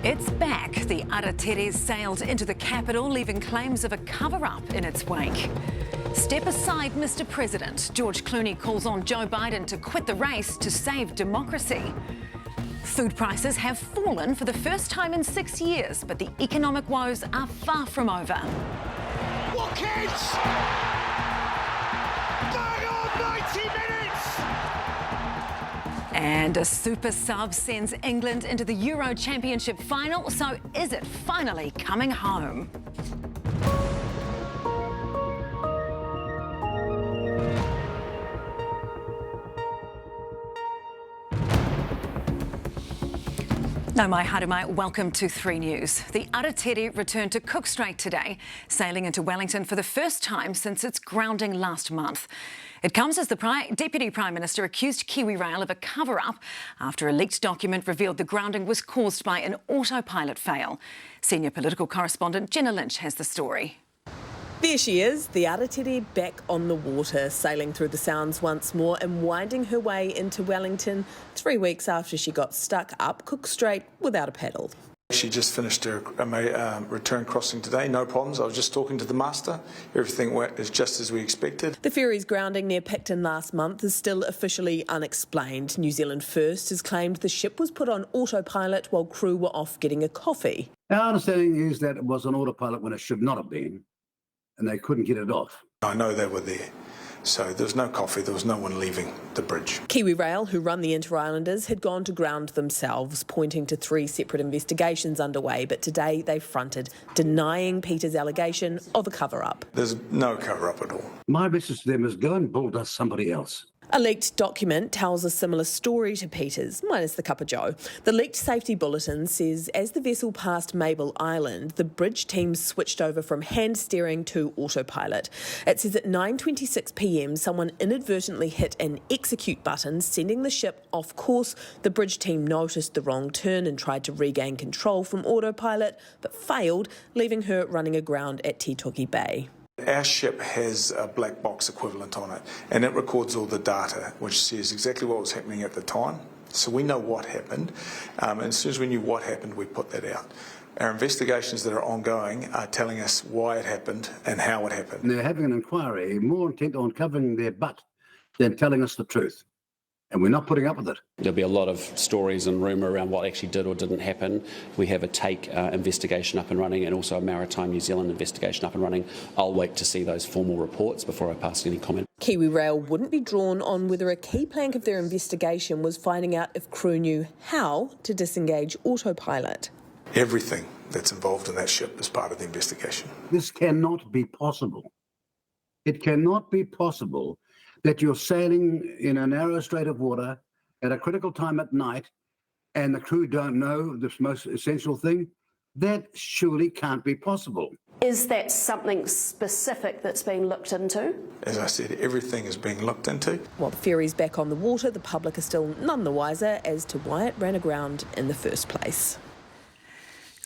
It's back. The Aratere sailed into the capital, leaving claims of a cover-up in its wake. Step aside, Mr. President. George Clooney calls on Joe Biden to quit the race to save democracy. Food prices have fallen for the first time in 6 years, but the economic woes are far from over. What kids? Bang on 90 minutes! And a super sub sends England into the Euro Championship final, so is it finally coming home? No mai haere, welcome to 3 News. The Aratere returned to Cook Strait today, sailing into Wellington for the first time since its grounding last month. It comes as the Deputy Prime Minister accused Kiwi Rail of a cover-up after a leaked document revealed the grounding was caused by an autopilot fail. Senior political correspondent Jenna Lynch has the story. There she is, the Aratere back on the water, sailing through the Sounds once more and winding her way into Wellington 3 weeks after she got stuck up Cook Strait without a paddle. She just finished her return crossing today, no problems. I was just talking to the master. Everything is just as we expected. The ferry's grounding near Picton last month is still officially unexplained. New Zealand First has claimed the ship was put on autopilot while crew were off getting a coffee. Our understanding is that it was on autopilot when it should not have been, and they couldn't get it off. I know they were there. So there was no coffee, there was no one leaving the bridge. Kiwi Rail, who run the Interislanders, had gone to ground themselves, pointing to 3 separate investigations underway, but today they fronted, denying Peter's allegation of a cover-up. There's no cover-up at all. My message to them is go and bull dust somebody else. A leaked document tells a similar story to Peter's, minus the cup of joe. The leaked safety bulletin says as the vessel passed Mabel Island, the bridge team switched over from hand steering to autopilot. It says at 9:26 p.m, someone inadvertently hit an execute button, sending the ship off course. The bridge team noticed the wrong turn and tried to regain control from autopilot, but failed, leaving her running aground at Titoki Bay. Our ship has a black box equivalent on it, and it records all the data, which says exactly what was happening at the time. So we know what happened, and as soon as we knew what happened, we put that out. Our investigations that are ongoing are telling us why it happened and how it happened. They're having an inquiry more intent on covering their butt than telling us the truth. And we're not putting up with it. There'll be a lot of stories and rumour around what actually did or didn't happen. We have a take investigation up and running and also a Maritime New Zealand investigation up and running. I'll wait to see those formal reports before I pass any comment. Kiwi Rail wouldn't be drawn on whether a key plank of their investigation was finding out if crew knew how to disengage autopilot. Everything that's involved in that ship is part of the investigation. This cannot be possible. It cannot be possible that you're sailing in a narrow strait of water at a critical time at night and the crew don't know this most essential thing. That surely can't be possible. Is that something specific that's been looked into? As I said, everything is being looked into. While the ferry's back on the water, the public is still none the wiser as to why it ran aground in the first place.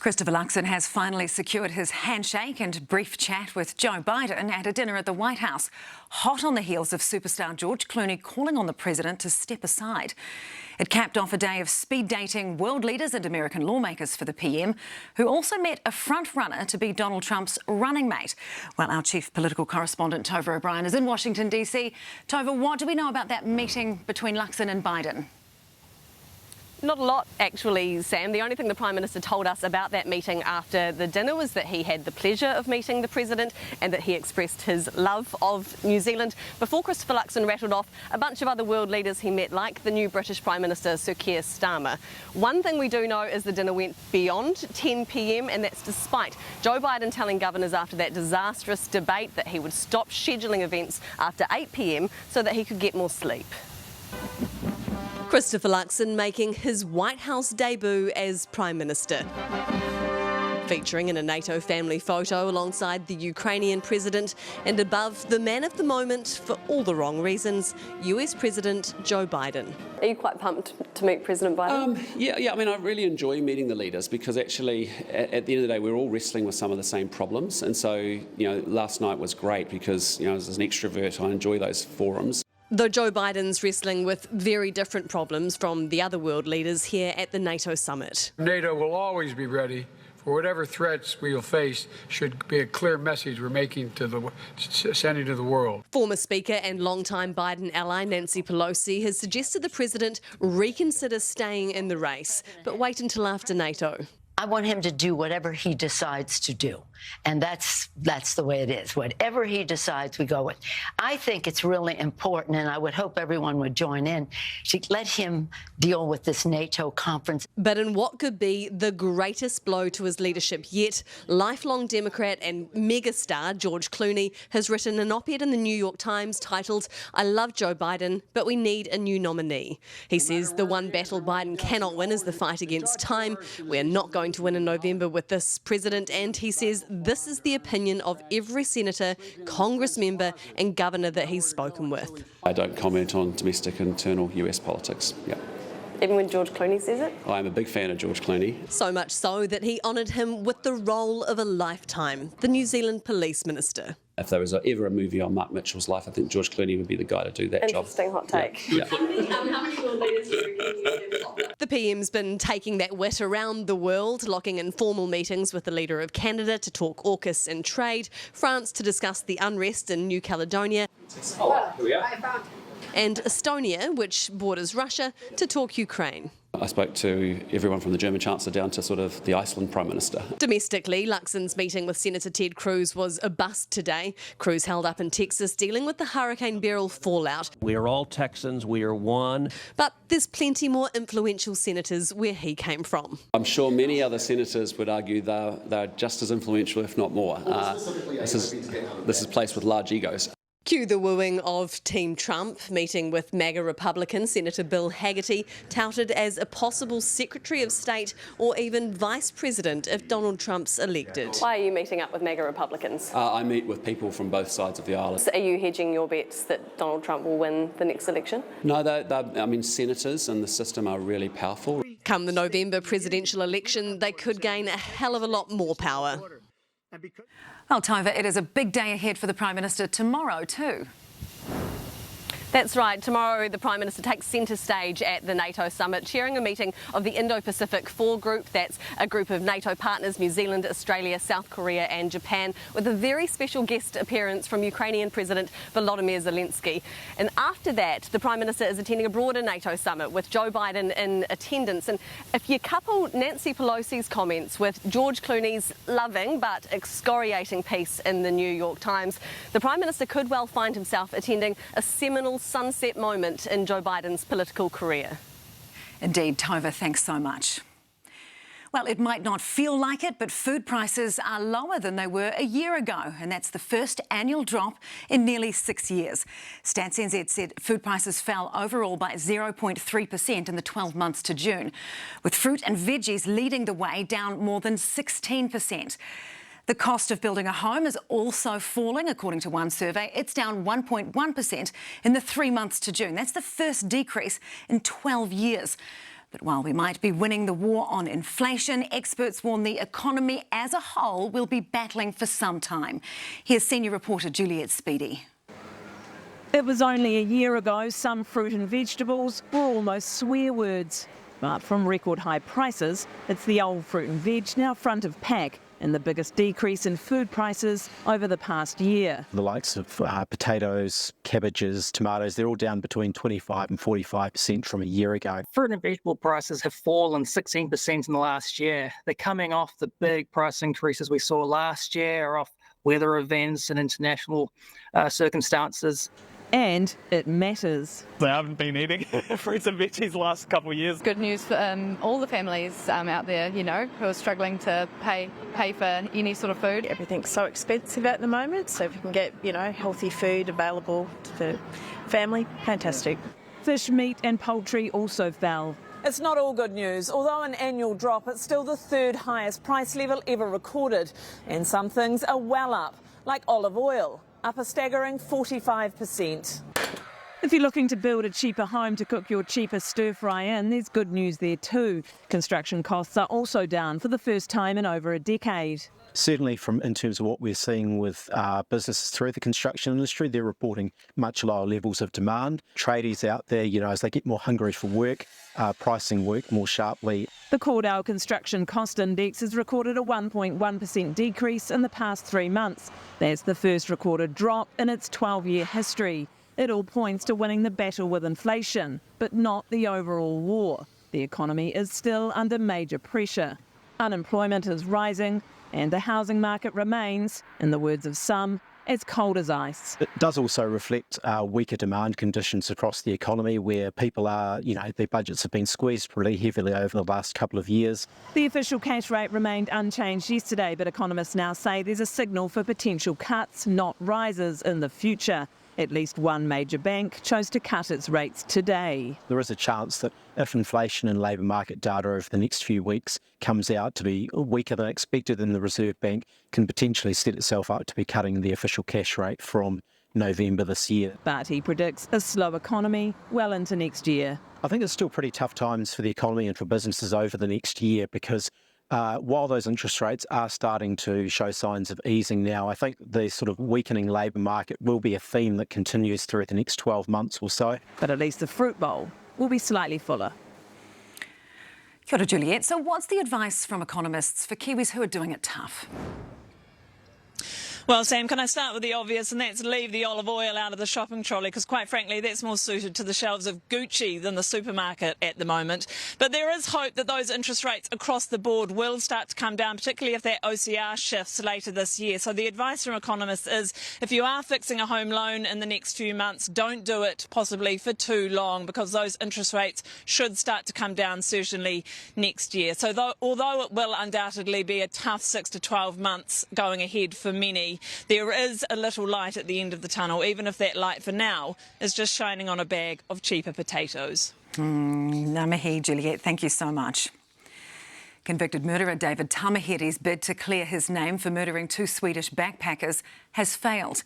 Christopher Luxon has finally secured his handshake and brief chat with Joe Biden at a dinner at the White House, hot on the heels of superstar George Clooney calling on the president to step aside. It capped off a day of speed dating world leaders and American lawmakers for the PM, who also met a front-runner to be Donald Trump's running mate. Well, our chief political correspondent, Tova O'Brien, is in Washington, D.C. Tova, what do we know about that meeting between Luxon and Biden? Not a lot, actually, Sam. The only thing the Prime Minister told us about that meeting after the dinner was that he had the pleasure of meeting the President and that he expressed his love of New Zealand. Before Christopher Luxon rattled off a bunch of other world leaders he met, like the new British Prime Minister, Sir Keir Starmer. One thing we do know is the dinner went beyond 10 p.m, and that's despite Joe Biden telling governors after that disastrous debate that he would stop scheduling events after 8 p.m. so that he could get more sleep. Christopher Luxon making his White House debut as Prime Minister. Featuring in a NATO family photo alongside the Ukrainian president and above the man of the moment for all the wrong reasons, US President Joe Biden. Are you quite pumped to meet President Biden? Yeah. I mean, I really enjoy meeting the leaders because actually, at the end of the day, we're all wrestling with some of the same problems. And so, last night was great because, as an extrovert, I enjoy those forums. Though Joe Biden's wrestling with very different problems from the other world leaders here at the NATO summit. NATO will always be ready for whatever threats we will face. Should be a clear message we're sending to the world. Former Speaker and longtime Biden ally Nancy Pelosi has suggested the president reconsider staying in the race, but wait until after NATO. I want him to do whatever he decides to do. And that's the way it is. Whatever he decides, we go with. I think it's really important, and I would hope everyone would join in, to let him deal with this NATO conference. But in what could be the greatest blow to his leadership yet, lifelong Democrat and megastar George Clooney has written an op-ed in the New York Times titled, "I love Joe Biden, but we need a new nominee." He says the one battle Biden cannot win is the fight against time. We're not going to win in November with this president, and he says this is the opinion of every senator, Congress member and governor that he's spoken with. I don't comment on domestic internal US politics. Yeah. Even when George Clooney says it? I'm a big fan of George Clooney. So much so that he honoured him with the role of a lifetime, the New Zealand police minister. If there was ever a movie on Mark Mitchell's life, I think George Clooney would be the guy to do that job. Interesting hot take. Yeah. How many world leaders do you reckon you have? The PM's been taking that wit around the world, locking in formal meetings with the leader of Canada to talk AUKUS and trade, France to discuss the unrest in New Caledonia, and Estonia, which borders Russia, to talk Ukraine. I spoke to everyone from the German Chancellor down to sort of the Iceland Prime Minister. Domestically, Luxon's meeting with Senator Ted Cruz was a bust today. Cruz held up in Texas dealing with the Hurricane Beryl fallout. We are all Texans, we are one. But there's plenty more influential senators where he came from. I'm sure many other senators would argue they're just as influential, if not more. This is a place with large egos. Cue the wooing of Team Trump, meeting with MAGA Republican Senator Bill Haggerty, touted as a possible Secretary of State or even Vice President if Donald Trump's elected. Why are you meeting up with MAGA Republicans? I meet with people from both sides of the aisle. So are you hedging your bets that Donald Trump will win the next election? No, senators and the system are really powerful. Come the November presidential election, they could gain a hell of a lot more power. Well, Tova, it is a big day ahead for the Prime Minister tomorrow too. That's right. Tomorrow, the Prime Minister takes centre stage at the NATO summit, chairing a meeting of the Indo-Pacific 4 group. That's a group of NATO partners, New Zealand, Australia, South Korea and Japan, with a very special guest appearance from Ukrainian President Volodymyr Zelensky. And after that, the Prime Minister is attending a broader NATO summit with Joe Biden in attendance. And if you couple Nancy Pelosi's comments with George Clooney's loving but excoriating piece in the New York Times, the Prime Minister could well find himself attending a seminal sunset moment in Joe Biden's political career. Indeed, Tova, thanks so much. Well, it might not feel like it, but food prices are lower than they were a year ago, and that's the first annual drop in nearly 6 years. Stats NZ said food prices fell overall by 0.3% in the 12 months to June, with fruit and veggies leading the way, down more than 16%. The cost of building a home is also falling, according to one survey. It's down 1.1% in the 3 months to June. That's the first decrease in 12 years. But while we might be winning the war on inflation, experts warn the economy as a whole will be battling for some time. Here's senior reporter Juliet Speedy. It was only a year ago some fruit and vegetables were almost swear words. But from record high prices, it's the old fruit and veg now front of pack, and the biggest decrease in food prices over the past year. The likes of potatoes, cabbages, tomatoes, they're all down between 25 and 45% from a year ago. Fruit and vegetable prices have fallen 16% in the last year. They're coming off the big price increases we saw last year, off weather events and international circumstances. And it matters. I haven't been eating fruits and veggies the last couple of years. Good news for all the families out there, who are struggling to pay for any sort of food. Everything's so expensive at the moment, so if you can get, healthy food available for family, fantastic. Fish, meat and poultry also fell. It's not all good news. Although an annual drop, it's still the third highest price level ever recorded. And some things are well up, like olive oil, up a staggering 45%. If you're looking to build a cheaper home to cook your cheaper stir-fry in, there's good news there too. Construction costs are also down for the first time in over a decade. Certainly in terms of what we're seeing with businesses through the construction industry, they're reporting much lower levels of demand. Tradies out there, as they get more hungry for work, pricing work more sharply. The Cordell Construction Cost Index has recorded a 1.1% decrease in the past 3 months. That's the first recorded drop in its 12-year history. It all points to winning the battle with inflation, but not the overall war. The economy is still under major pressure. Unemployment is rising, and the housing market remains, in the words of some, as cold as ice. It does also reflect weaker demand conditions across the economy where people are, their budgets have been squeezed pretty heavily over the last couple of years. The official cash rate remained unchanged yesterday, but economists now say there's a signal for potential cuts, not rises, in the future. At least one major bank chose to cut its rates today. There is a chance that if inflation and labour market data over the next few weeks comes out to be weaker than expected, then the Reserve Bank can potentially set itself up to be cutting the official cash rate from November this year. But he predicts a slow economy well into next year. I think it's still pretty tough times for the economy and for businesses over the next year because while those interest rates are starting to show signs of easing now, I think the sort of weakening labour market will be a theme that continues through the next 12 months or so. But at least the fruit bowl will be slightly fuller. Kia ora, Juliet. So what's the advice from economists for Kiwis who are doing it tough? Well, Sam, can I start with the obvious, and that's leave the olive oil out of the shopping trolley, because quite frankly, that's more suited to the shelves of Gucci than the supermarket at the moment. But there is hope that those interest rates across the board will start to come down, particularly if that OCR shifts later this year. So the advice from economists is if you are fixing a home loan in the next few months, don't do it possibly for too long, because those interest rates should start to come down certainly next year. So although it will undoubtedly be a tough 6 to 12 months going ahead for many, there is a little light at the end of the tunnel, even if that light for now is just shining on a bag of cheaper potatoes. Ngā mihi, Juliet. Thank you so much. Convicted murderer David Tamihere's bid to clear his name for murdering 2 Swedish backpackers has failed.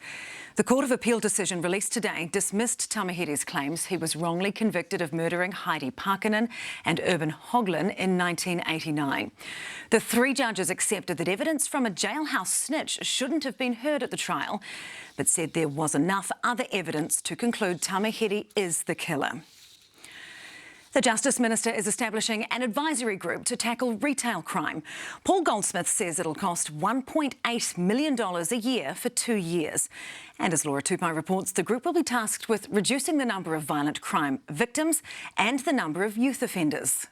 The Court of Appeal decision released today dismissed Tamihere's claims he was wrongly convicted of murdering Heidi Parkinen and Urban Hoglin in 1989. The 3 judges accepted that evidence from a jailhouse snitch shouldn't have been heard at the trial, but said there was enough other evidence to conclude Tamihere is the killer. The Justice Minister is establishing an advisory group to tackle retail crime. Paul Goldsmith says it'll cost $1.8 million a year for 2 years. And as Laura Tupai reports, the group will be tasked with reducing the number of violent crime victims and the number of youth offenders.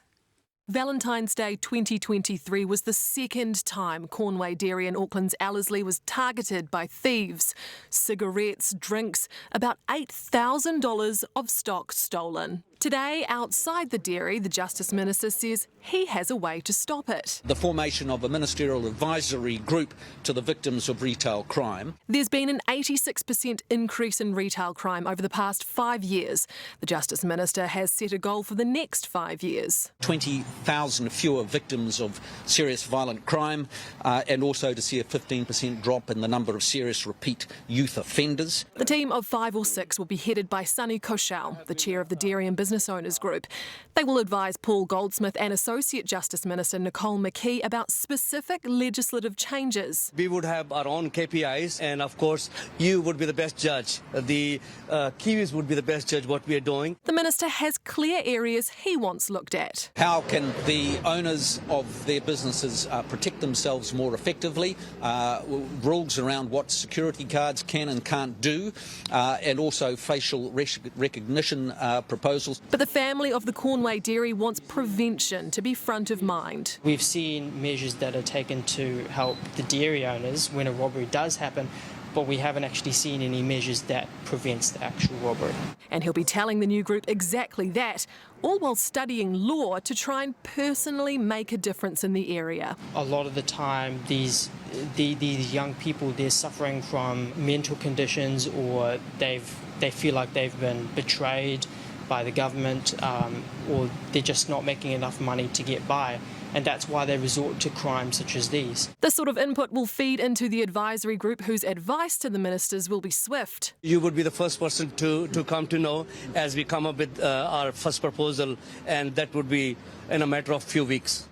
Valentine's Day 2023 was the second time Cornway Dairy in Auckland's Ellerslie was targeted by thieves. Cigarettes, drinks, about $8,000 of stock stolen. Today, outside the dairy, the Justice Minister says he has a way to stop it. The formation of a ministerial advisory group to the victims of retail crime. There's been an 86% increase in retail crime over the past 5 years. The Justice Minister has set a goal for the next 5 years. 20,000 fewer victims of serious violent crime and also to see a 15% drop in the number of serious repeat youth offenders. The team of 5 or 6 will be headed by Sunny Koshal, the chair of the Dairy and Business Owners Group. They will advise Paul Goldsmith and Associate Justice Minister Nicole McKee about specific legislative changes. We would have our own KPIs, and of course you would be the best judge. The Kiwis would be the best judge what we are doing. The Minister has clear areas he wants looked at. How can the owners of their businesses protect themselves more effectively? Rules around what security cards can and can't do, and also facial recognition proposals. But the family of the Cornway Dairy wants prevention to be front of mind. We've seen measures that are taken to help the dairy owners when a robbery does happen, but we haven't actually seen any measures that prevents the actual robbery. And he'll be telling the new group exactly that, all while studying law to try and personally make a difference in the area. A lot of the time, these young people, they're suffering from mental conditions, or they feel like they've been betrayed by the government, or they're just not making enough money to get by. and that's why they resort to crimes such as these. This sort of input will feed into the advisory group, whose advice to the ministers will be swift. You would be the first person to come to know as we come up with our first proposal, and that would be in a matter of few weeks.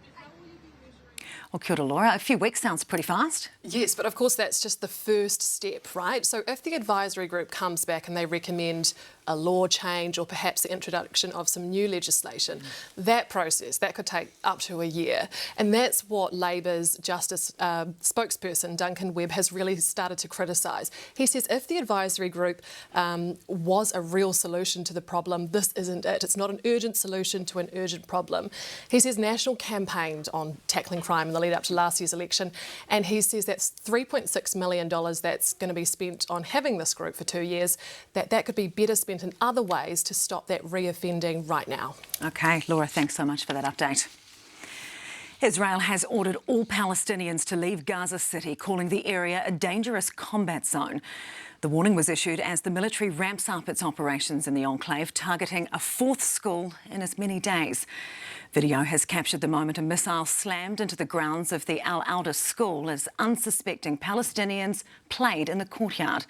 Well, kia ora, Laura. A few weeks sounds pretty fast. Yes, but of course that's just the first step, right? So if the advisory group comes back and they recommend a law change or perhaps the introduction of some new legislation, that process, that could take up to a year. And that's what Labour's Justice spokesperson, Duncan Webb, has really started to criticise. He says if the advisory group was a real solution to the problem, this isn't it. It's not an urgent solution to an urgent problem. He says National campaigned on tackling crime in the lead up to last year's election, and he says that's $3.6 million that's going to be spent on having this group for 2 years, that could be better spent in other ways to stop that reoffending right now. OK, Laura, thanks so much for that update. Israel has ordered all Palestinians to leave Gaza City, calling the area a dangerous combat zone. The warning was issued as the military ramps up its operations in the enclave, targeting a fourth school in as many days. Video has captured the moment a missile slammed into the grounds of the Al-Auda school as unsuspecting Palestinians played in the courtyard.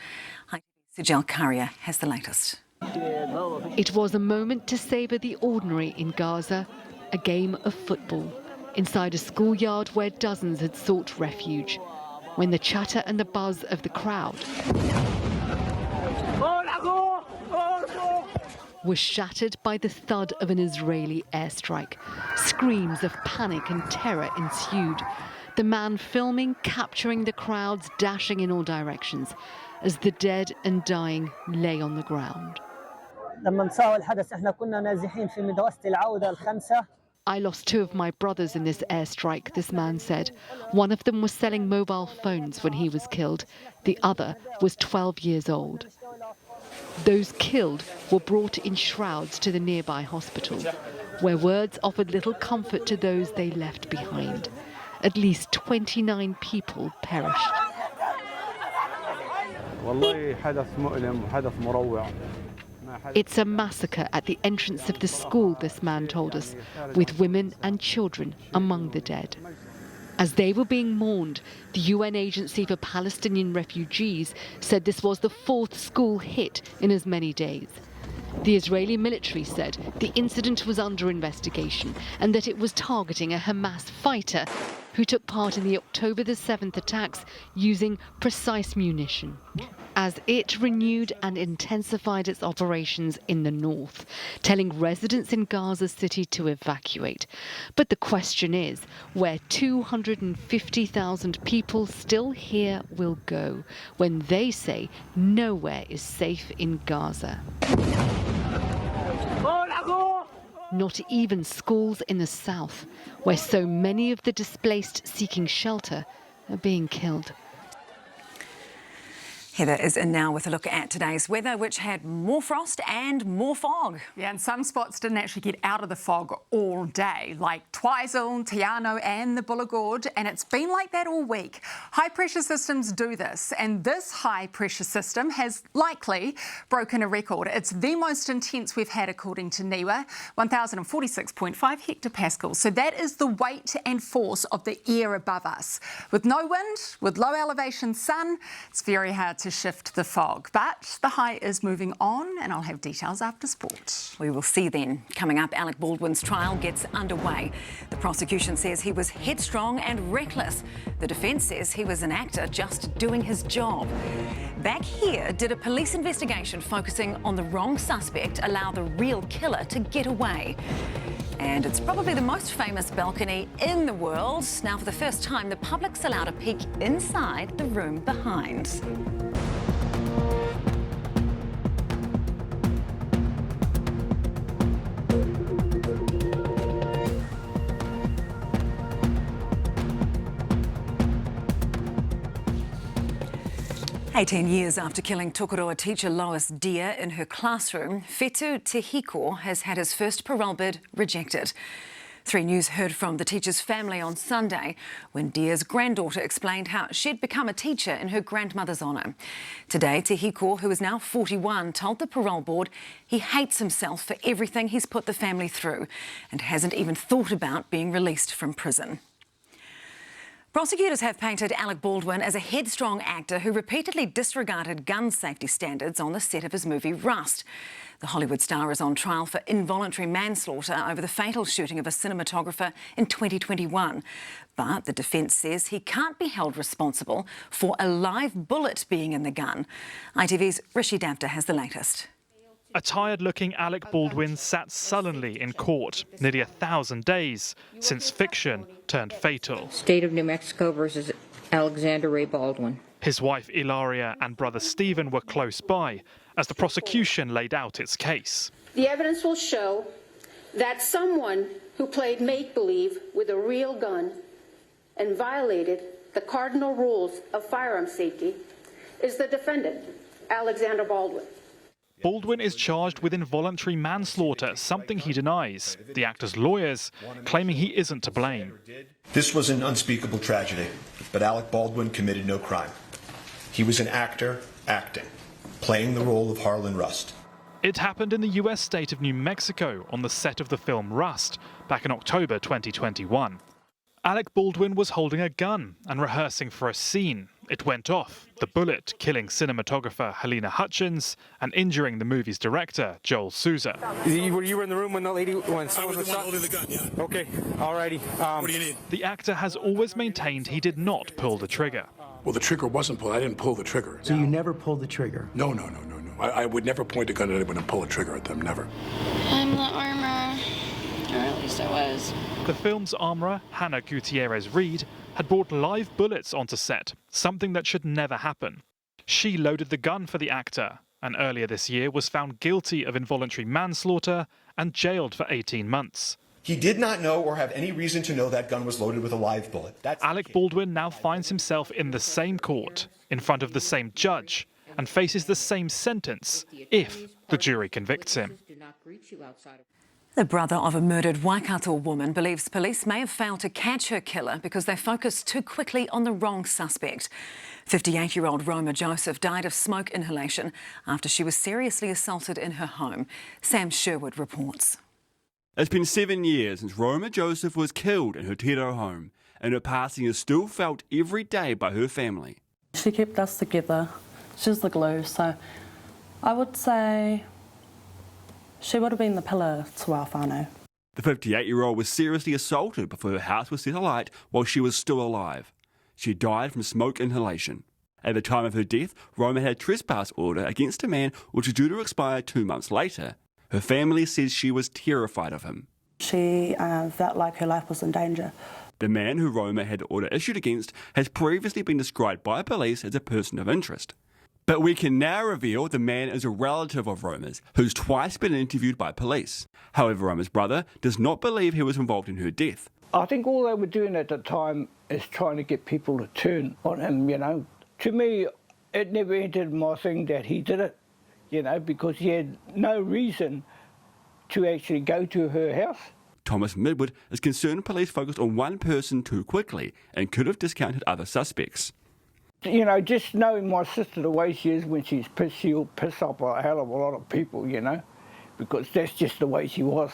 Sijal Karia has the latest. It was a moment to savour the ordinary in Gaza, a game of football, inside a schoolyard where dozens had sought refuge, when the chatter and the buzz of the crowd was shattered by the thud of an Israeli airstrike. Screams of panic and terror ensued. The man filming, capturing the crowds dashing in all directions as the dead and dying lay on the ground. I lost 2 of my brothers in this airstrike, this man said. One of them was selling mobile phones when he was killed. The other was 12 years old. Those killed were brought in shrouds to the nearby hospital, where words offered little comfort to those they left behind. At least 29 people perished. It's a massacre at the entrance of the school, this man told us, with women and children among the dead. As they were being mourned, the UN Agency for Palestinian Refugees said this was the 4th school hit in as many days. The Israeli military said the incident was under investigation and that it was targeting a Hamas fighter who took part in the October the 7th attacks using precise munition, as it renewed and intensified its operations in the north, telling residents in Gaza City to evacuate. But the question is, where 250,000 people still here will go when they say nowhere is safe in Gaza. Not even schools in the south, where so many of the displaced seeking shelter are being killed. Heather is in now with a look at today's weather, which had more frost and more fog. Yeah, and some spots didn't actually get out of the fog all day, like Twizel, Tiano and the Bullagorge, and it's been like that all week. High pressure systems do this, and this high pressure system has likely broken a record. It's the most intense we've had according to NIWA, 1046.5 hectopascals. So that is the weight and force of the air above us. With no wind, with low elevation sun, it's very hard to shift the fog. But the high is moving on, and I'll have details after sport. We will see then. Coming up, Alec Baldwin's trial gets underway. The prosecution says he was headstrong and reckless. The defence says he was an actor just doing his job. Back here, did a police investigation focusing on the wrong suspect allow the real killer to get away? And it's probably the most famous balcony in the world. Now, for the first time, the public's allowed a peek inside the room behind. 18 years after killing Tokoroa teacher Lois Deer in her classroom, Fetu Tehiko has had his first parole bid rejected. ThreeNews heard from the teacher's family on Sunday when Dia's granddaughter explained how she'd become a teacher in her grandmother's honour. Today, Te Hiko, who is now 41, told the parole board he hates himself for everything he's put the family through and hasn't even thought about being released from prison. Prosecutors have painted Alec Baldwin as a headstrong actor who repeatedly disregarded gun safety standards on the set of his movie Rust. The Hollywood star is on trial for involuntary manslaughter over the fatal shooting of a cinematographer in 2021. But the defence says he can't be held responsible for a live bullet being in the gun. ITV's Ritchie has the latest. A tired-looking Alec Baldwin sat sullenly in court, nearly 1,000 days since fiction turned fatal. State of New Mexico versus Alexander Ray Baldwin. His wife Ilaria and brother Stephen were close by as the prosecution laid out its case. The evidence will show that someone who played make-believe with a real gun and violated the cardinal rules of firearm safety is the defendant, Alexander Baldwin. Baldwin is charged with involuntary manslaughter, something he denies. The actor's lawyers claiming he isn't to blame. This was an unspeakable tragedy, but Alec Baldwin committed no crime. He was an actor acting, playing the role of Harlan Rust. It happened in the US state of New Mexico on the set of the film Rust back in October 2021. Alec Baldwin was holding a gun and rehearsing for a scene. It went off, the bullet killing cinematographer Helena Hutchins and injuring the movie's director, Joel Souza. You were in the room when the lady went. I was the one holding the gun, yeah. Okay, alrighty. What do you need? The actor has always maintained he did not pull the trigger. Well, the trigger wasn't pulled. I didn't pull the trigger. So you never pulled the trigger? No. I would never point a gun at anyone and pull a trigger at them, never. I'm the armor, or at least I was. The film's armourer, Hannah Gutierrez-Reed, had brought live bullets onto set, something that should never happen. She loaded the gun for the actor, and earlier this year was found guilty of involuntary manslaughter and jailed for 18 months. He did not know or have any reason to know that gun was loaded with a live bullet. Alec Baldwin now finds himself in the same court, in front of the same judge, and faces the same sentence if the jury convicts him. The brother of a murdered Waikato woman believes police may have failed to catch her killer because they focused too quickly on the wrong suspect. 58-year-old Roma Joseph died of smoke inhalation after she was seriously assaulted in her home. Sam Sherwood reports. It's been 7 years since Roma Joseph was killed in her Tiro home, and her passing is still felt every day by her family. She kept us together. She was the glue, so I would say she would have been the pillar to our whānau. The 58-year-old was seriously assaulted before her house was set alight while she was still alive. She died from smoke inhalation. At the time of her death, Roma had a trespass order against a man which was due to expire 2 months later. Her family says she was terrified of him. She felt like her life was in danger. The man who Roma had the order issued against has previously been described by police as a person of interest. But we can now reveal the man is a relative of Roma's, who's twice been interviewed by police. However, Roma's brother does not believe he was involved in her death. I think all they were doing at the time is trying to get people to turn on him, you know. To me, it never entered my thing that he did it, you know, because he had no reason to actually go to her house. Thomas Midwood is concerned police focused on one person too quickly and could have discounted other suspects. You know, just knowing my sister the way she is when she's pissed, she'll piss off a hell of a lot of people, you know, because that's just the way she was.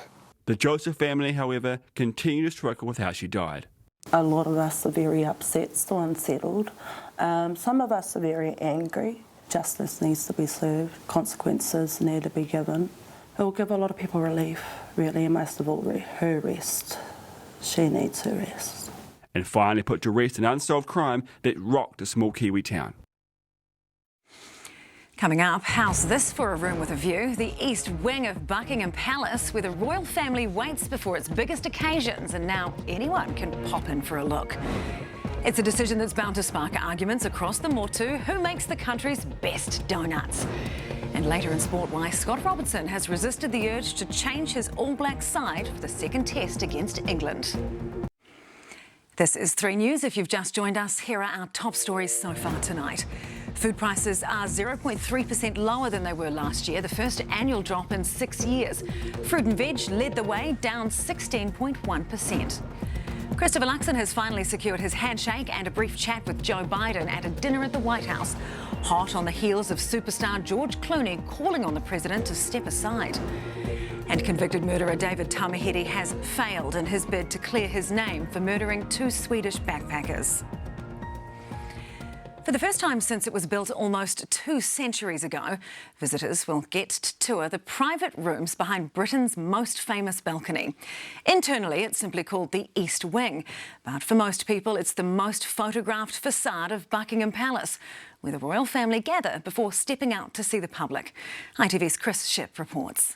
The Joseph family, however, continue to struggle with how she died. A lot of us are very upset, still unsettled. Some of us are very angry. Justice needs to be served. Consequences need to be given. It will give a lot of people relief, really, and most of all, her rest. She needs her rest. And finally put to rest an unsolved crime that rocked a small Kiwi town. Coming up, how's this for a room with a view? The east wing of Buckingham Palace, where the royal family waits before its biggest occasions, and now anyone can pop in for a look. It's a decision that's bound to spark arguments across the motu. Who makes the country's best donuts? And later in sport, why Scott Robertson has resisted the urge to change his All Black side for the second test against England. This is 3 News. If you've just joined us, here are our top stories so far tonight. Food prices are 0.3% lower than they were last year, the first annual drop in 6 years. Fruit and veg led the way, down 16.1%. Christopher Luxon has finally secured his handshake and a brief chat with Joe Biden at a dinner at the White House, hot on the heels of superstar George Clooney calling on the president to step aside. And convicted murderer David Tamihere has failed in his bid to clear his name for murdering 2 Swedish backpackers. For the first time since it was built almost 2 centuries ago, visitors will get to tour the private rooms behind Britain's most famous balcony. Internally, it's simply called the East Wing, but for most people, it's the most photographed facade of Buckingham Palace, where the royal family gather before stepping out to see the public. ITV's Chris Shipp reports.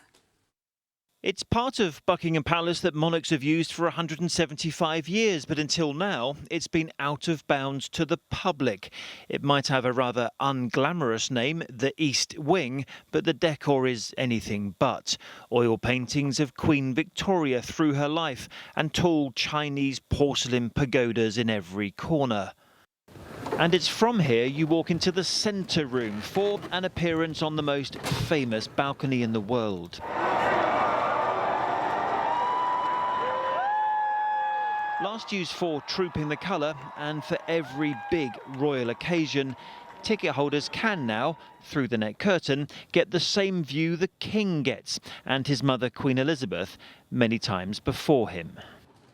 It's part of Buckingham Palace that monarchs have used for 175 years, but until now, it's been out of bounds to the public. It might have a rather unglamorous name, the East Wing, but the decor is anything but. Oil paintings of Queen Victoria through her life and tall Chinese porcelain pagodas in every corner. And it's from here you walk into the centre room for an appearance on the most famous balcony in the world. Last used for Trooping the Colour, and for every big royal occasion, ticket holders can now, through the net curtain, get the same view the King gets, and his mother Queen Elizabeth, many times before him.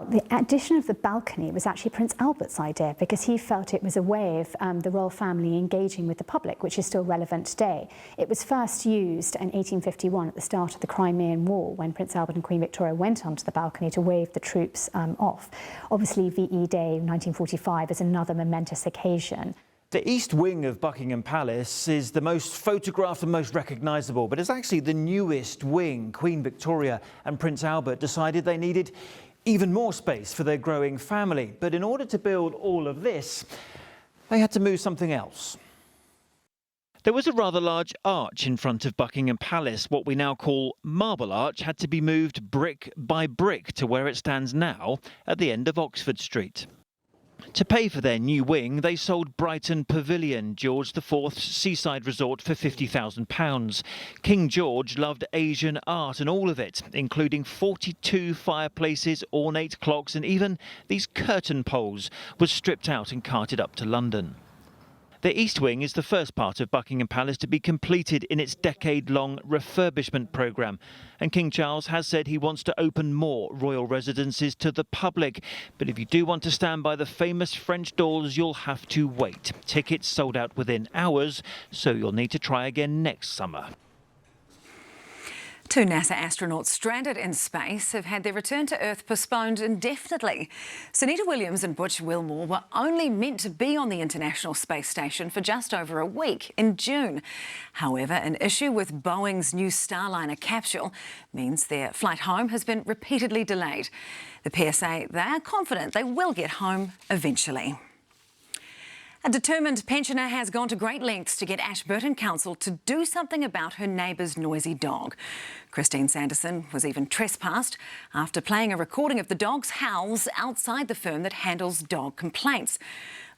The addition of the balcony was actually Prince Albert's idea, because he felt it was a way of the royal family engaging with the public, which is still relevant today. It was first used in 1851 at the start of the Crimean War, when Prince Albert and Queen Victoria went onto the balcony to wave the troops off. Obviously, VE Day 1945 is another momentous occasion. The East Wing of Buckingham Palace is the most photographed and most recognisable, but it's actually the newest wing. Queen Victoria and Prince Albert decided they needed even more space for their growing family. But in order to build all of this, they had to move something else. There was a rather large arch in front of Buckingham Palace. What we now call Marble Arch had to be moved brick by brick to where it stands now at the end of Oxford Street. To pay for their new wing, they sold Brighton Pavilion, George IV's seaside resort, for £50,000. King George loved Asian art, and all of it, including 42 fireplaces, ornate clocks and even these curtain poles, was stripped out and carted up to London. The East Wing is the first part of Buckingham Palace to be completed in its decade-long refurbishment programme. And King Charles has said he wants to open more royal residences to the public. But if you do want to stand by the famous French doors, you'll have to wait. Tickets sold out within hours, so you'll need to try again next summer. 2 NASA astronauts stranded in space have had their return to Earth postponed indefinitely. Sunita Williams and Butch Wilmore were only meant to be on the International Space Station for just over a week in June. However, an issue with Boeing's new Starliner capsule means their flight home has been repeatedly delayed. The pair say they are confident they will get home eventually. A determined pensioner has gone to great lengths to get Ashburton Council to do something about her neighbour's noisy dog. Christine Sanderson was even trespassed after playing a recording of the dog's howls outside the firm that handles dog complaints.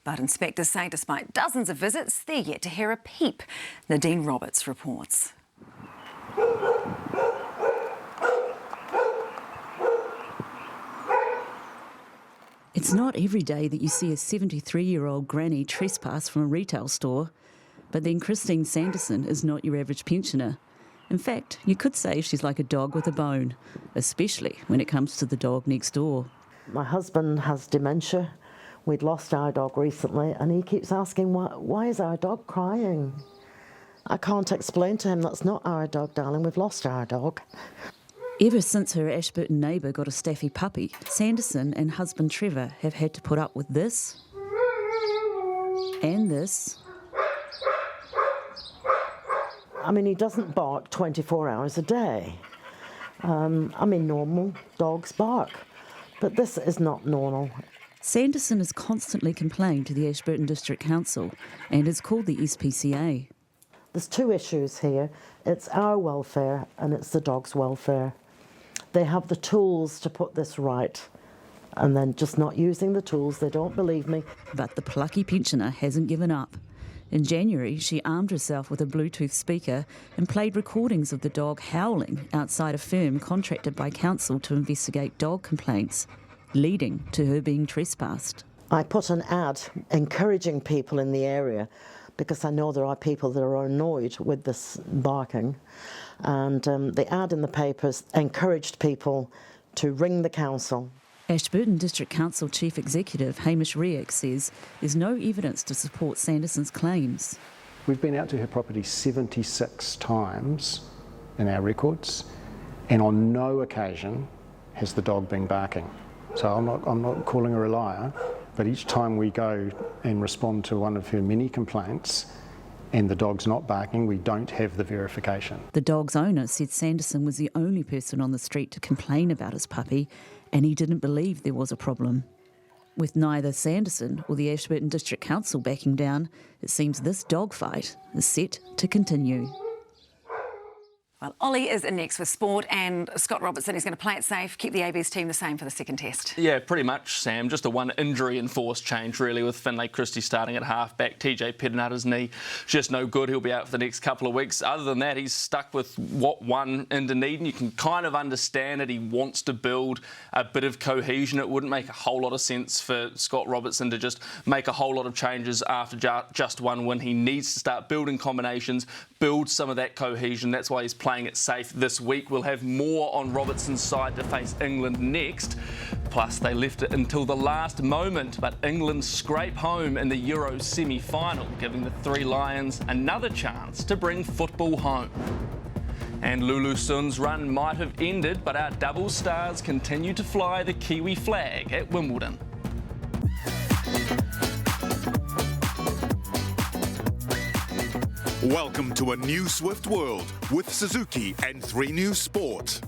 But inspectors say despite dozens of visits, they're yet to hear a peep. Nadine Roberts reports. It's not every day that you see a 73-year-old granny trespass from a retail store. But then Christine Sanderson is not your average pensioner. In fact, you could say she's like a dog with a bone, especially when it comes to the dog next door. My husband has dementia. We'd lost our dog recently, and he keeps asking, why is our dog crying? I can't explain to him that's not our dog, darling. We've lost our dog. Ever since her Ashburton neighbour got a staffy puppy, Sanderson and husband Trevor have had to put up with this and this. I mean, he doesn't bark 24 hours a day. Normal dogs bark, but this is not normal. Sanderson has constantly complained to the Ashburton District Council and has called the SPCA. There's 2 issues here. It's our welfare and it's the dog's welfare. They have the tools to put this right, and then just not using the tools. They don't believe me. But the plucky pensioner hasn't given up. In January, she armed herself with a Bluetooth speaker and played recordings of the dog howling outside a firm contracted by council to investigate dog complaints, leading to her being trespassed. I put an ad encouraging people in the area, because I know there are people that are annoyed with this barking, and the ad in the papers encouraged people to ring the council. Ashburton District Council Chief Executive Hamish Rieck says there's no evidence to support Sanderson's claims. We've been out to her property 76 times in our records, and on no occasion has the dog been barking. So I'm not calling her a liar, but each time we go and respond to one of her many complaints and the dog's not barking, we don't have the verification. The dog's owner said Sanderson was the only person on the street to complain about his puppy, and he didn't believe there was a problem. With neither Sanderson or the Ashburton District Council backing down, it seems this dogfight is set to continue. Well, Ollie is in next with sport, and Scott Robertson is going to play it safe, keep the AB's team the same for the second test. Yeah, pretty much, Sam. Just a one injury-enforced change, really, with Finlay Christie starting at half-back. TJ Pettinatta's knee just no good. He'll be out for the next couple of weeks. Other than that, he's stuck with what one in Dunedin. You can kind of understand it. He wants to build a bit of cohesion. It wouldn't make a whole lot of sense for Scott Robertson to just make a whole lot of changes after just one win. He needs to start building combinations, build some of that cohesion. That's why he's playing it safe this week. We'll have more on Robertson's side to face England next. Plus, they left it until the last moment, but England scrape home in the Euro semi-final, giving the Three Lions another chance to bring football home. And Lulu Sun's run might have ended, but our double stars continue to fly the Kiwi flag at Wimbledon. Welcome to a new Swift world with Suzuki and ThreeNews Sport.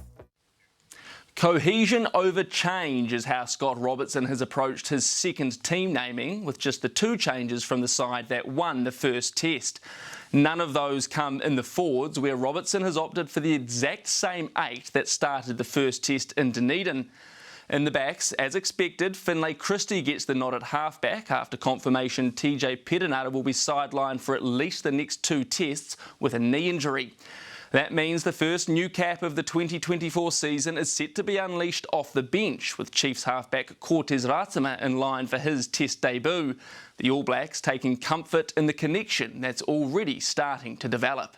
Cohesion over change is how Scott Robertson has approached his second team naming, with just the two changes from the side that won the first test. None of those come in the forwards, where Robertson has opted for the exact same 8 that started the first test in Dunedin. In the backs, as expected, Finlay Christie gets the nod at half-back after confirmation TJ Pettinatta will be sidelined for at least the next 2 tests with a knee injury. That means the first new cap of the 2024 season is set to be unleashed off the bench, with Chiefs halfback Cortez Ratsama in line for his test debut. The All Blacks taking comfort in the connection that's already starting to develop.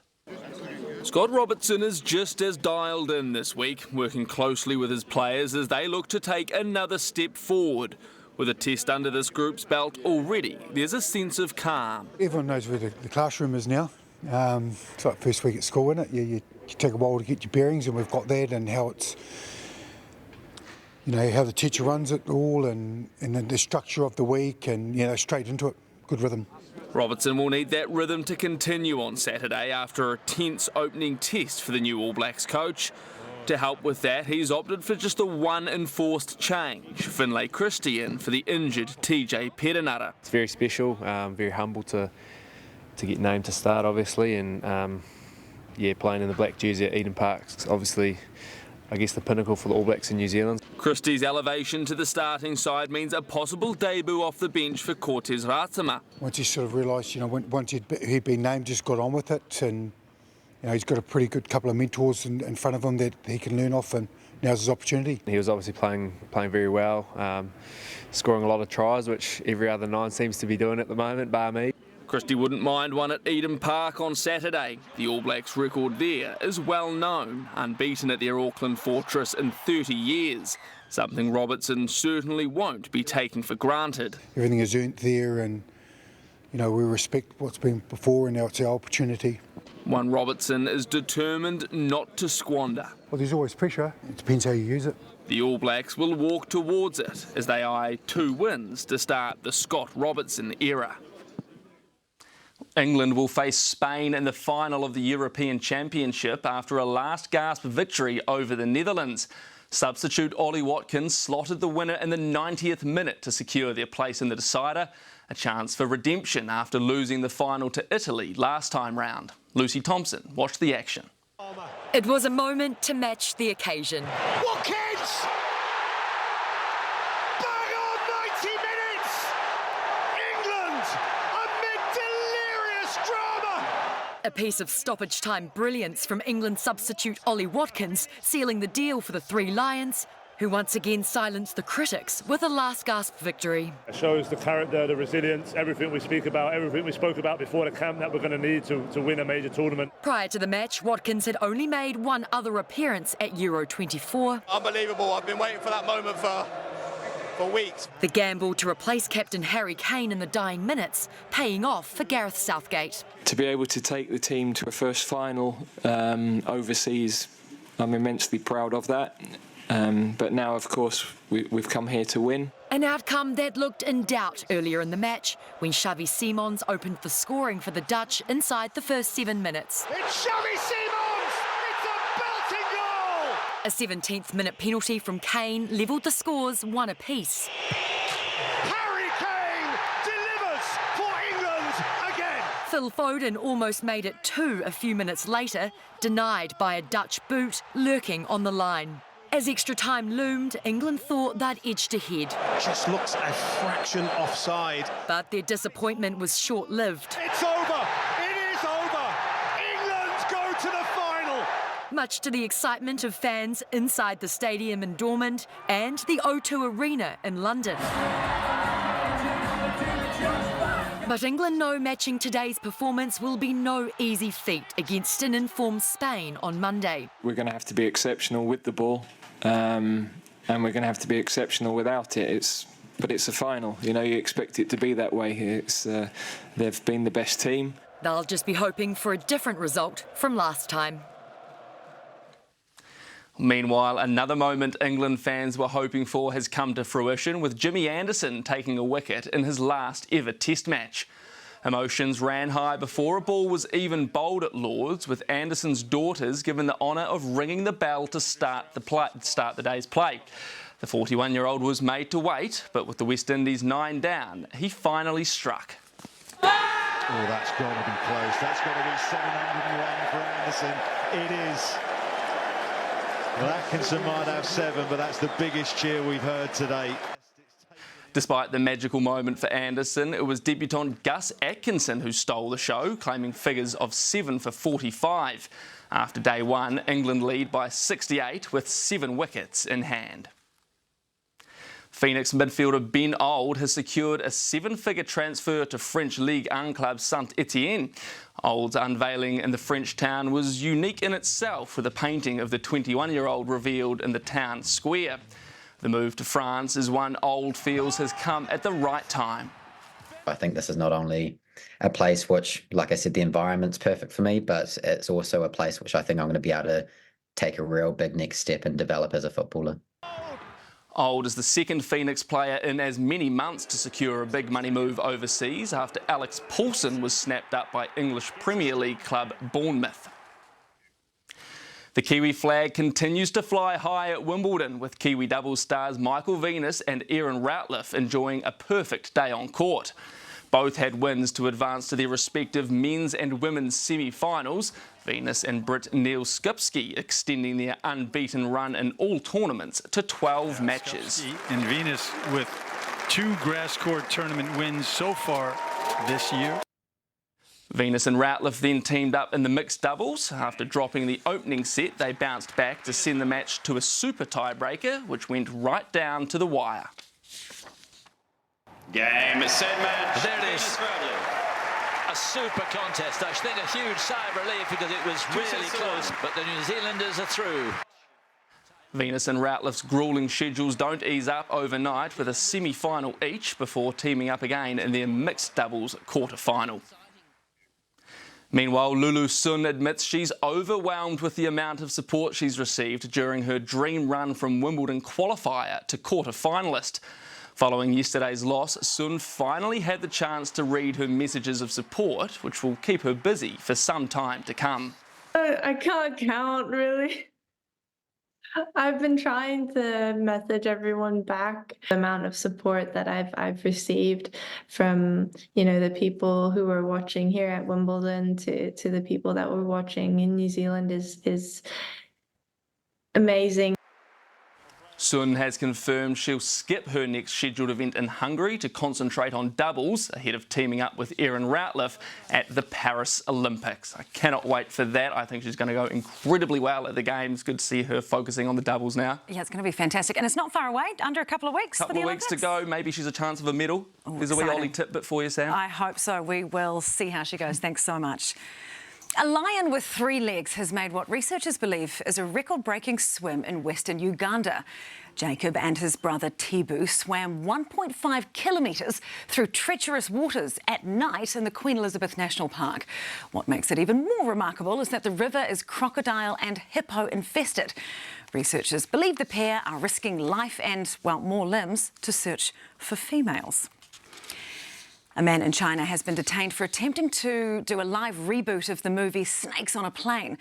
Scott Robertson is just as dialed in this week, working closely with his players as they look to take another step forward. With a test under this group's belt already, there's a sense of calm. Everyone knows where the classroom is now. It's like first week at school, isn't it? You take a while to get your bearings, and we've got that, and how it's, how the teacher runs it all, and then the structure of the week, and straight into it, good rhythm. Robertson will need that rhythm to continue on Saturday after a tense opening test for the new All Blacks coach. To help with that, he's opted for just the one enforced change, Finlay Christie in for the injured TJ Pettinatta. It's very special, very humble to get named to start, obviously, and playing in the black jersey at Eden Park, obviously, I guess the pinnacle for the All Blacks in New Zealand. Christie's elevation to the starting side means a possible debut off the bench for Cortez Ratsama. Once he sort of realised, once he'd been named, just got on with it, and he's got a pretty good couple of mentors in front of him that he can learn off, and now's his opportunity. He was obviously playing very well, scoring a lot of tries, which every other 9 seems to be doing at the moment, bar me. Christie wouldn't mind one at Eden Park on Saturday. The All Blacks record there is well known, unbeaten at their Auckland fortress in 30 years, something Robertson certainly won't be taking for granted. Everything is earned there, and we respect what's been before, and now it's our opportunity. One Robertson is determined not to squander. Well, there's always pressure. It depends how you use it. The All Blacks will walk towards it as they eye 2 wins to start the Scott Robertson era. England will face Spain in the final of the European Championship after a last-gasp victory over the Netherlands. Substitute Ollie Watkins slotted the winner in the 90th minute to secure their place in the decider, a chance for redemption after losing the final to Italy last time round. Lucy Thompson watched the action. It was a moment to match the occasion. Watkins! Bang on 90 minutes! England amid delirious A piece of stoppage time brilliance from England substitute Ollie Watkins, sealing the deal for the Three Lions, who once again silenced the critics with a last gasp victory. It shows the character, the resilience, everything we speak about, everything we spoke about before the camp that we're going to need to win a major tournament. Prior to the match, Watkins had only made one other appearance at Euro 24. Unbelievable. I've been waiting for that moment for weeks. The gamble to replace captain Harry Kane in the dying minutes paying off for Gareth Southgate. To be able to take the team to a first final overseas, I'm immensely proud of that. But now, of course, we've come here to win. An outcome that looked in doubt earlier in the match when Xavi Simons opened the scoring for the Dutch inside the first 7 minutes. It's Xavi Simons! It's a belting goal! A 17th minute penalty from Kane levelled the scores 1 apiece. Harry Kane delivers for England again! Phil Foden almost made it 2 a few minutes later, denied by a Dutch boot lurking on the line. As extra time loomed, England thought they'd edged ahead. Just looks a fraction offside. But their disappointment was short-lived. It's over! It is over! England go to the final! Much to the excitement of fans inside the stadium in Dortmund and the O2 Arena in London. But England know matching today's performance will be no easy feat against an informed Spain on Monday. We're going to have to be exceptional with the ball, and we're going to have to be exceptional without it. But it's a final. You know, you expect it to be that way. They've been the best team. They'll just be hoping for a different result from last time. Meanwhile, another moment England fans were hoping for has come to fruition, with Jimmy Anderson taking a wicket in his last ever Test match. Emotions ran high before a ball was even bowled at Lord's, with Anderson's daughters given the honour of ringing the bell to start the day's play. The 41-year-old was made to wait, but with the West Indies 9 down, he finally struck. Oh, that's got to be close. That's got to be 701 for Anderson. It is. Well, Atkinson might have 7, but that's the biggest cheer we've heard today. Despite the magical moment for Anderson, it was debutant Gus Atkinson who stole the show, claiming figures of 7 for 45. After day 1, England lead by 68 with 7 wickets in hand. Phoenix midfielder Ben Old has secured a 7-figure transfer to French Ligue 1 club Saint-Etienne. Old's unveiling in the French town was unique in itself, with a painting of the 21-year-old revealed in the town square. The move to France is one Old feels has come at the right time. I think this is not only a place which, like I said, the environment's perfect for me, but it's also a place which I think I'm going to be able to take a real big next step and develop as a footballer. Old is the second Phoenix player in as many months to secure a big money move overseas after Alex Paulson was snapped up by English Premier League club Bournemouth. The Kiwi flag continues to fly high at Wimbledon, with Kiwi doubles stars Michael Venus and Erin Routliffe enjoying a perfect day on court. Both had wins to advance to their respective men's and women's semi-finals, Venus and Brit Neil Skupski extending their unbeaten run in all tournaments to 12 matches. Skupski and Venus with 2 grass court tournament wins so far this year. Venus and Routliffe then teamed up in the mixed doubles. After dropping the opening set, they bounced back to send the match to a super tiebreaker, which went right down to the wire. Game, set, match. There it is. A super contest. I think a huge sigh of relief because it was really close, but the New Zealanders are through. Venus and Routliffe's gruelling schedules don't ease up overnight, with a semi-final each before teaming up again in their mixed doubles quarter-final. Meanwhile, Lulu Sun admits she's overwhelmed with the amount of support she's received during her dream run from Wimbledon qualifier to quarter-finalist. Following yesterday's loss, Sun finally had the chance to read her messages of support, which will keep her busy for some time to come. I can't count, really. I've been trying to message everyone back the amount of support that I've received from, the people who were watching here at Wimbledon to the people that were watching in New Zealand is amazing. Sun has confirmed she'll skip her next scheduled event in Hungary to concentrate on doubles ahead of teaming up with Erin Routliffe at the Paris Olympics. I cannot wait for that. I think she's going to go incredibly well at the Games. Good to see her focusing on the doubles now. Yeah, it's going to be fantastic. And it's not far away, under a couple of weeks for the Olympics. Weeks to go. Maybe she's a chance of a medal. There's a wee Ollie tidbit for you, Sam. I hope so. We will see how she goes. Thanks so much. A lion with 3 legs has made what researchers believe is a record-breaking swim in western Uganda. Jacob and his brother Tibu swam 1.5 kilometres through treacherous waters at night in the Queen Elizabeth National Park. What makes it even more remarkable is that the river is crocodile and hippo infested. Researchers believe the pair are risking life and, well, more limbs to search for females. A man in China has been detained for attempting to do a live reboot of the movie Snakes on a Plane.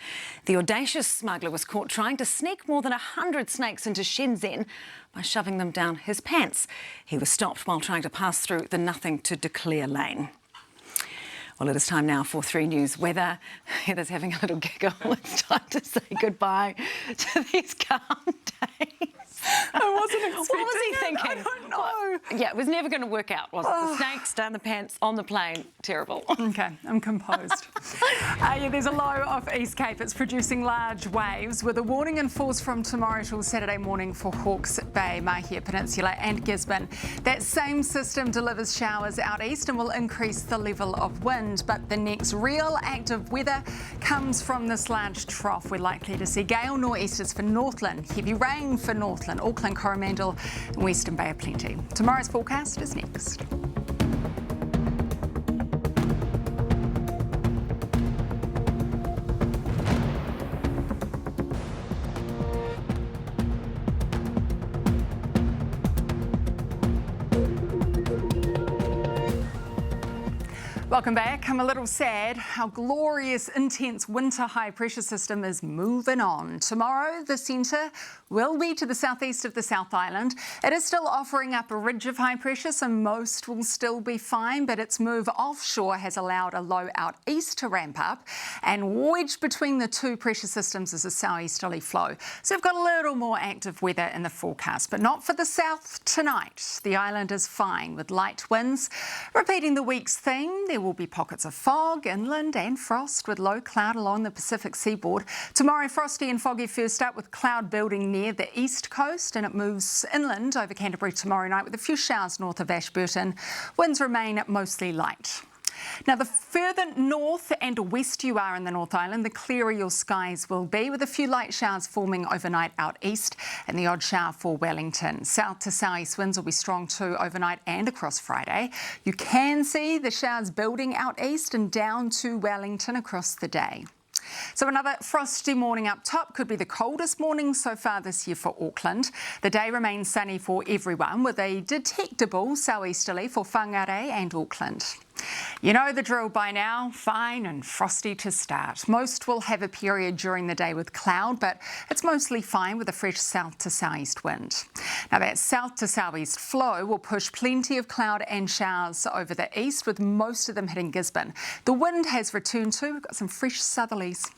The audacious smuggler was caught trying to sneak more than 100 snakes into Shenzhen by shoving them down his pants. He was stopped while trying to pass through the nothing to declare lane. Well, it is time now for 3 News weather. Heather's having a little giggle. It's time to say goodbye to these calm days. I wasn't expecting What was he thinking? I don't know. Yeah, it was never going to work out, was it? The snakes down the pants, on the plane. Terrible. OK, I'm composed. Yeah, there's a low off East Cape. It's producing large waves with a warning in force from tomorrow till Saturday morning for Hawke's Bay, Mahia Peninsula and Gisborne. That same system delivers showers out east and will increase the level of wind. But the next real active weather comes from this large trough. We're likely to see gale nor'easters for Northland, heavy rain for Northland, Auckland, Coromandel and Western Bay of Plenty. Tomorrow's forecast is next. Welcome back. I'm a little sad. Our glorious, intense winter high pressure system is moving on. Tomorrow, the centre will be to the southeast of the South Island. It is still offering up a ridge of high pressure, so most will still be fine, but its move offshore has allowed a low out east to ramp up, and wedged between the 2 pressure systems is a southeasterly flow. So we've got a little more active weather in the forecast, but not for the south tonight. The island is fine with light winds. Repeating the week's theme, there will be pockets of fog inland and frost with low cloud along the Pacific seaboard. Tomorrow, frosty and foggy first up with cloud building near the east coast, and it moves inland over Canterbury tomorrow night with a few showers north of Ashburton. Winds remain mostly light. Now, the further north and west you are in the North Island, the clearer your skies will be, with a few light showers forming overnight out east and the odd shower for Wellington. South to southeast winds will be strong too overnight and across Friday. You can see the showers building out east and down to Wellington across the day. So another frosty morning up top. Could be the coldest morning so far this year for Auckland. The day remains sunny for everyone with a detectable southeasterly for Whangarei and Auckland. You know the drill by now, fine and frosty to start. Most will have a period during the day with cloud, but it's mostly fine with a fresh south to southeast wind. Now that south to southeast flow will push plenty of cloud and showers over the east, with most of them hitting Gisborne. The wind has returned too. We've got some fresh southerlies.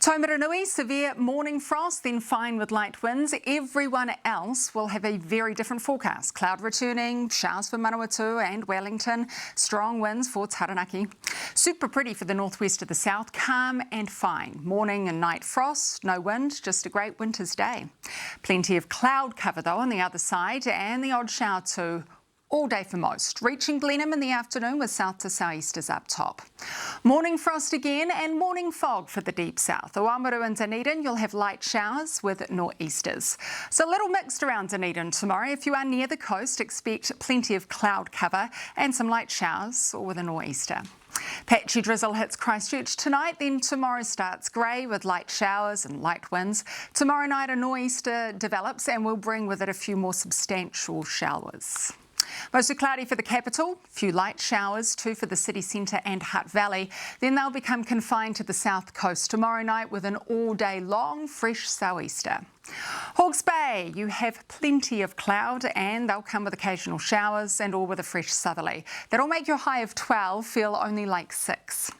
Taumaranui, severe morning frost, then fine with light winds. Everyone else will have a very different forecast. Cloud returning, showers for Manawatu and Wellington, strong winds for Taranaki. Super pretty for the northwest of the south, calm and fine. Morning and night frost, no wind, just a great winter's day. Plenty of cloud cover though on the other side, and the odd shower too. All day for most, reaching Blenheim in the afternoon with south to southeasters up top. Morning frost again and morning fog for the deep south. Oamaru and Dunedin, you'll have light showers with nor'easters. So a little mixed around Dunedin tomorrow. If you are near the coast, expect plenty of cloud cover and some light showers or with a nor'easter. Patchy drizzle hits Christchurch tonight, then tomorrow starts grey with light showers and light winds. Tomorrow night a nor'easter develops and will bring with it a few more substantial showers. Mostly cloudy for the capital, few light showers too for the city centre and Hutt Valley. Then they'll become confined to the south coast tomorrow night with an all-day long fresh sou'easter. Hawke's Bay, you have plenty of cloud and they'll come with occasional showers and all with a fresh southerly. That'll make your high of 12 feel only like 6.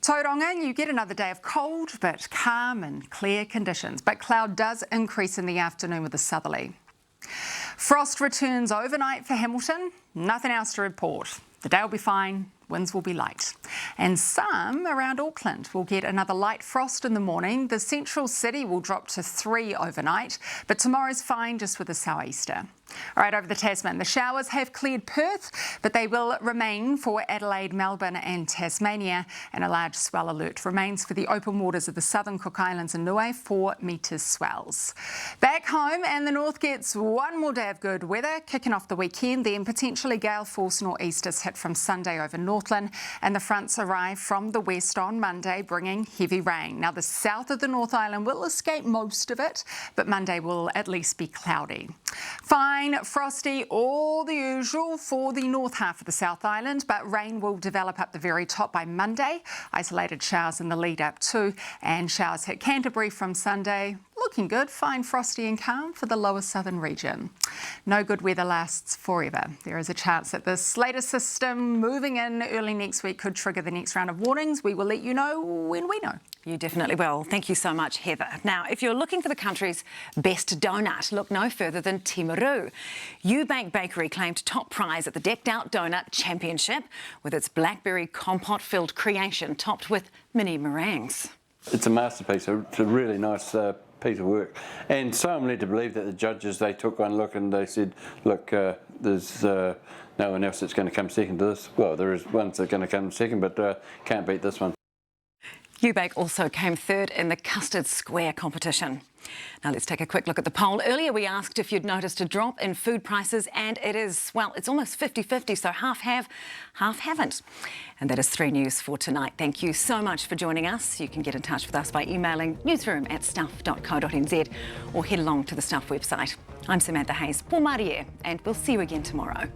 Tauranga, you get another day of cold but calm and clear conditions, but cloud does increase in the afternoon with a southerly. Frost returns overnight for Hamilton. Nothing else to report. The day will be fine. Winds will be light. And some around Auckland will get another light frost in the morning. The central city will drop to 3 overnight, but tomorrow's fine just with a sou'easter. All right, over the Tasman, the showers have cleared Perth, but they will remain for Adelaide, Melbourne and Tasmania, and a large swell alert remains for the open waters of the southern Cook Islands and Niue, 4 metres swells. Back home, and the north gets one more day of good weather, kicking off the weekend, then potentially gale force nor'easters hit from Sunday over Northland, and the fronts arrive from the west on Monday, bringing heavy rain. Now, the south of the North Island will escape most of it, but Monday will at least be cloudy. Fine, frosty, all the usual for the north half of the South Island, but rain will develop up the very top by Monday. Isolated showers in the lead up too, and showers hit Canterbury from Sunday. Looking good, fine, frosty and calm for the lower southern region. No good weather lasts forever. There is a chance that this latest system moving in early next week could trigger the next round of warnings. We will let you know when we know. You definitely will. Thank you so much, Heather. Now, if you're looking for the country's best donut, look no further than Tamihere. Eubank Bakery claimed top prize at the Decked Out Donut Championship with its blackberry compote-filled creation topped with mini meringues. It's a masterpiece. It's a really nice piece of work. And so I'm led to believe that the judges, they took one look and they said, look, there's no one else that's going to come second to this. Well, there is ones that are going to come second, but can't beat this one. Eubank also came third in the custard square competition. Now let's take a quick look at the poll. Earlier we asked if you'd noticed a drop in food prices, and it is, well, it's almost 50-50, so half have, half haven't. And that is 3 News for tonight. Thank you so much for joining us. You can get in touch with us by emailing newsroom@stuff.co.nz or head along to the Stuff website. I'm Samantha Hayes, and we'll see you again tomorrow.